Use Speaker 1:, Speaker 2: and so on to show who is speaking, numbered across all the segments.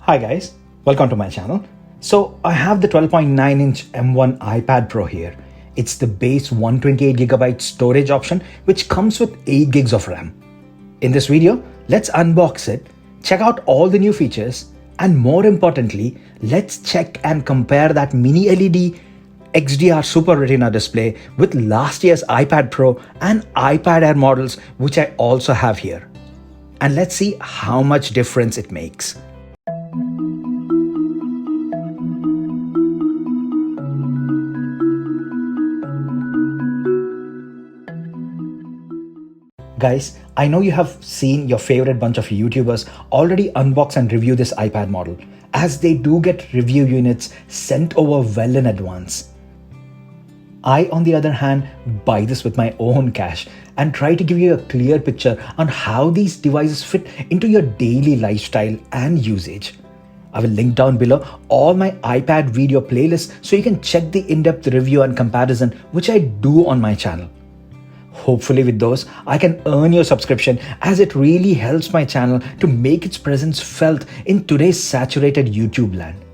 Speaker 1: Hi guys, welcome to my channel. So I have the 12.9-inch M1 iPad Pro here. It's the base 128GB storage option which comes with 8 gigs of RAM. In this video, let's unbox it, check out all the new features, and more importantly, let's check and compare that mini LED XDR Super Retina display with last year's iPad Pro and iPad Air models which I also have here. And let's see how much difference it makes. Guys, I know you have seen your favorite bunch of YouTubers already unbox and review this iPad model, as they do get review units sent over well in advance. I, on the other hand, buy this with my own cash and try to give you a clear picture on how these devices fit into your daily lifestyle and usage. I will link down below all my iPad video playlists so you can check the in-depth review and comparison which I do on my channel. Hopefully with those, I can earn your subscription, as it really helps my channel to make its presence felt in today's saturated YouTube land.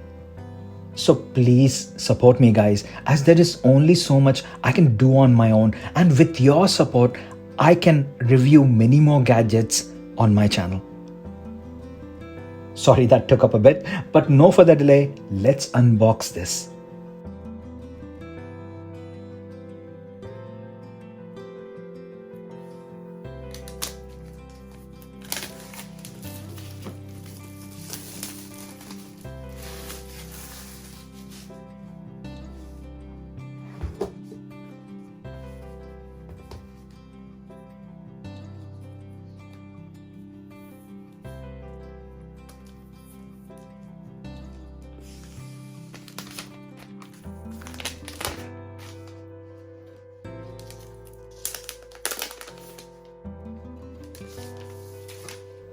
Speaker 1: So please support me guys, as there is only so much I can do on my own, and with your support, I can review many more gadgets on my channel. Sorry that took up a bit, but no further delay, let's unbox this.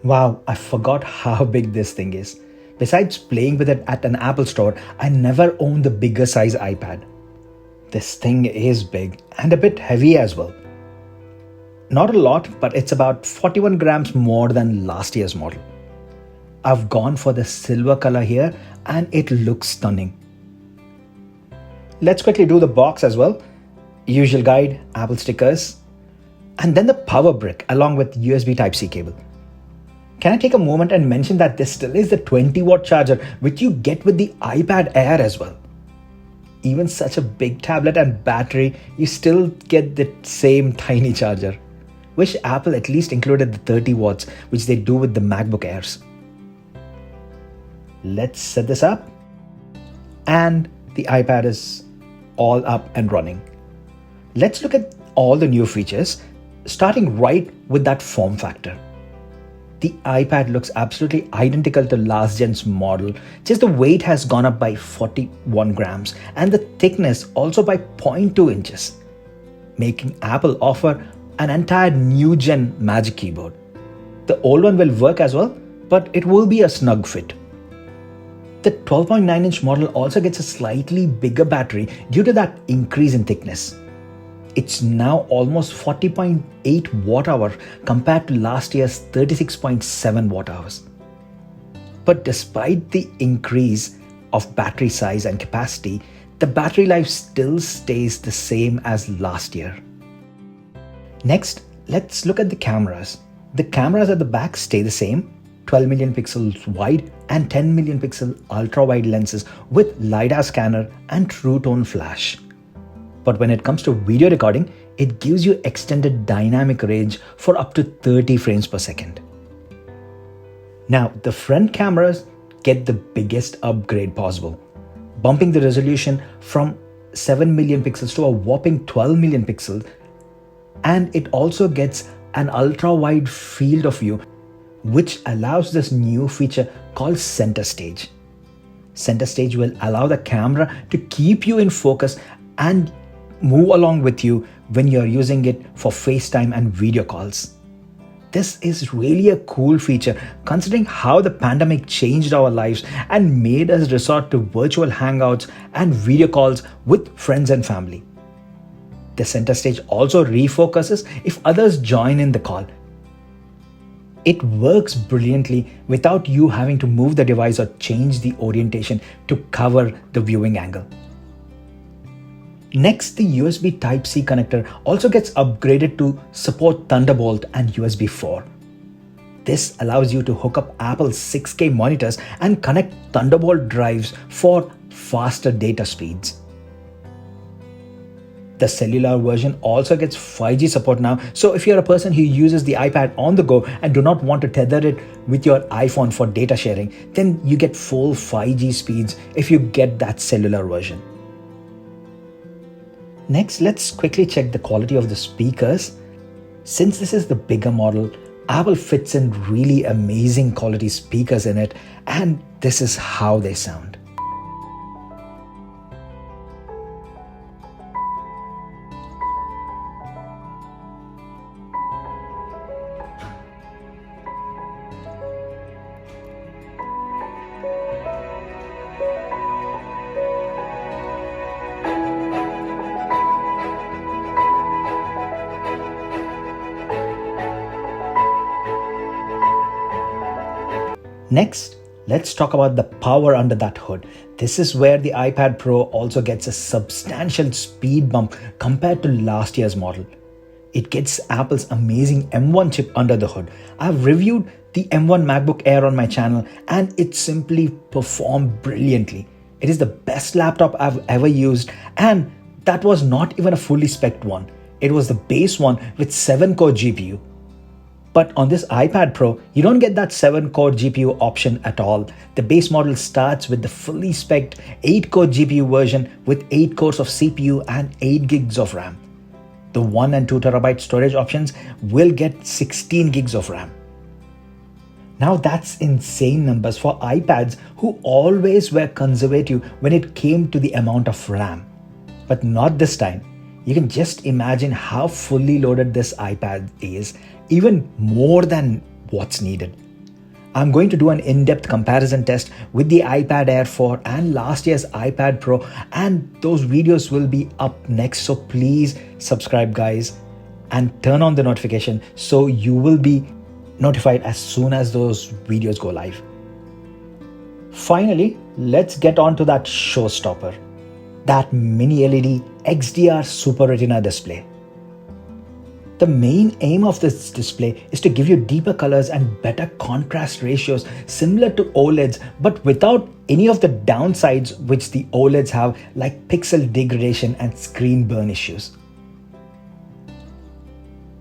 Speaker 1: Wow, I forgot how big this thing is. Besides playing with it at an Apple store, I never owned the bigger size iPad. This thing is big and a bit heavy as well. Not a lot, but it's about 41 grams more than last year's model. I've gone for the silver color here and it looks stunning. Let's quickly do the box as well. Usual guide, Apple stickers, and then the power brick along with USB Type-C cable. Can I take a moment and mention that this still is the 20-watt charger which you get with the iPad Air as well. Even such a big tablet and battery, you still get the same tiny charger. Wish Apple at least included the 30 watts which they do with the MacBook Airs. Let's set this up. And the iPad is all up and running. Let's look at all the new features, starting right with that form factor. The iPad looks absolutely identical to last gen's model, just the weight has gone up by 41 grams and the thickness also by 0.2 inches, making Apple offer an entire new gen Magic Keyboard. The old one will work as well, but it will be a snug fit. The 12.9-inch model also gets a slightly bigger battery due to that increase in thickness. It's now almost 40.8 watt-hour compared to last year's 36.7 watt-hours. But despite the increase of battery size and capacity, the battery life still stays the same as last year. Next, let's look at the cameras. The cameras at the back stay the same, 12 million pixels wide and 10 million pixel ultra-wide lenses with LiDAR scanner and True Tone flash. But when it comes to video recording, it gives you extended dynamic range for up to 30 frames per second. Now, the front cameras get the biggest upgrade possible, bumping the resolution from 7 million pixels to a whopping 12 million pixels, and it also gets an ultra-wide field of view, which allows this new feature called Center Stage. Center Stage will allow the camera to keep you in focus and move along with you when you're using it for FaceTime and video calls. This is really a cool feature considering how the pandemic changed our lives and made us resort to virtual hangouts and video calls with friends and family. The Center Stage also refocuses if others join in the call. It works brilliantly without you having to move the device or change the orientation to cover the viewing angle. Next, the USB Type-C connector also gets upgraded to support Thunderbolt and USB 4. This allows you to hook up Apple's 6K monitors and connect Thunderbolt drives for faster data speeds. The cellular version also gets 5G support now, so if you're a person who uses the iPad on the go and do not want to tether it with your iPhone for data sharing, then you get full 5G speeds if you get that cellular version. Next, let's quickly check the quality of the speakers. Since this is the bigger model, Apple fits in really amazing quality speakers in it, and this is how they sound. Next, let's talk about the power under that hood. This is where the iPad Pro also gets a substantial speed bump compared to last year's model. It gets Apple's amazing M1 chip under the hood. I've reviewed the M1 MacBook Air on my channel and it simply performed brilliantly. It is the best laptop I've ever used, and that was not even a fully spec'd one. It was the base one with 7-core GPU. But on this iPad Pro, you don't get that 7-core GPU option at all. The base model starts with the fully spec'd 8-core GPU version with 8 cores of CPU and 8 gigs of RAM. The 1 and 2 terabyte storage options will get 16 gigs of RAM. Now that's insane numbers for iPads who always were conservative when it came to the amount of RAM. But not this time. You can just imagine how fully loaded this iPad is, even more than what's needed. I'm going to do an in-depth comparison test with the iPad Air 4 and last year's iPad Pro, and those videos will be up next, so please subscribe guys and turn on the notification so you will be notified as soon as those videos go live. Finally, let's get on to that showstopper, that mini LED XDR Super Retina display. The main aim of this display is to give you deeper colors and better contrast ratios similar to OLEDs, but without any of the downsides which the OLEDs have, like pixel degradation and screen burn issues.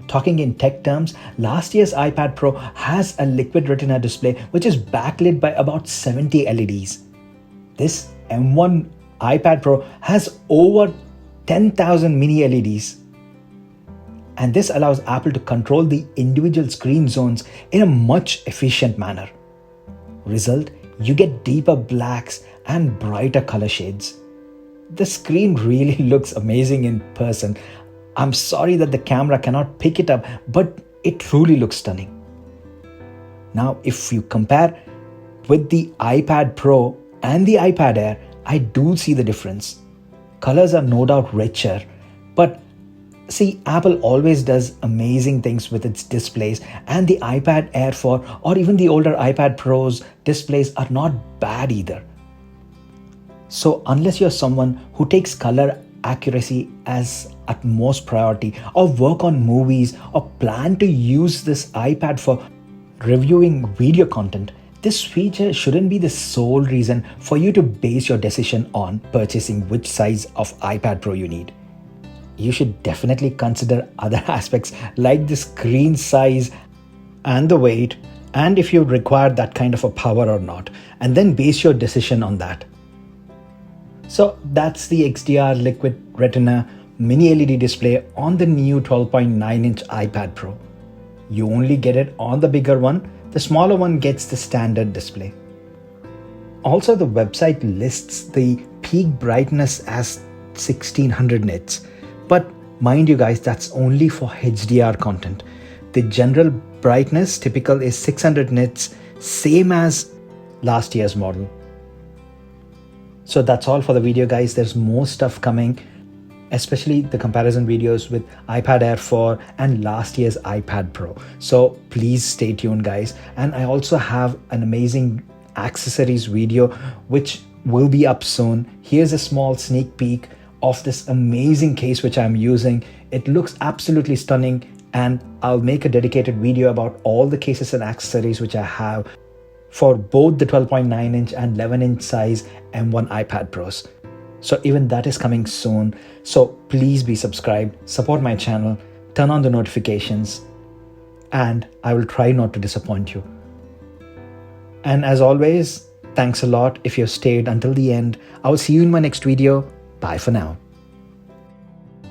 Speaker 1: Talking in tech terms, last year's iPad Pro has a liquid retina display which is backlit by about 70 LEDs. This M1 iPad Pro has over 10,000 mini LEDs. And this allows Apple to control the individual screen zones in a much efficient manner. Result, you get deeper blacks and brighter color shades. The screen really looks amazing in person. I'm sorry that the camera cannot pick it up, but it truly looks stunning. Now, if you compare with the iPad Pro and the iPad Air, I do see the difference. Colors are no doubt richer, but see, Apple always does amazing things with its displays, and the iPad Air 4 or even the older iPad Pro's displays are not bad either. So unless you're someone who takes color accuracy as utmost priority, or work on movies, or plan to use this iPad for reviewing video content, this feature shouldn't be the sole reason for you to base your decision on purchasing which size of iPad Pro you need. You should definitely consider other aspects like the screen size and the weight, and if you require that kind of a power or not, and then base your decision on that. So that's the XDR Liquid Retina Mini LED display on the new 12.9-inch iPad Pro. You only get it on the bigger one. The smaller one gets the standard display. Also, the website lists the peak brightness as 1600 nits. But mind you guys, that's only for HDR content. The general brightness typical is 600 nits, same as last year's model. So that's all for the video guys. There's more stuff coming. especially the comparison videos with iPad Air 4 and last year's iPad Pro. So please stay tuned, guys. And I also have an amazing accessories video which will be up soon. Here's a small sneak peek of this amazing case which I'm using. It looks absolutely stunning, and I'll make a dedicated video about all the cases and accessories which I have for both the 12.9 inch and 11 inch size M1 iPad Pros. So even that is coming soon. So please be subscribed, support my channel, turn on the notifications, and I will try not to disappoint you. And as always, thanks a lot if you've stayed until the end. I will see you in my next video. Bye for now.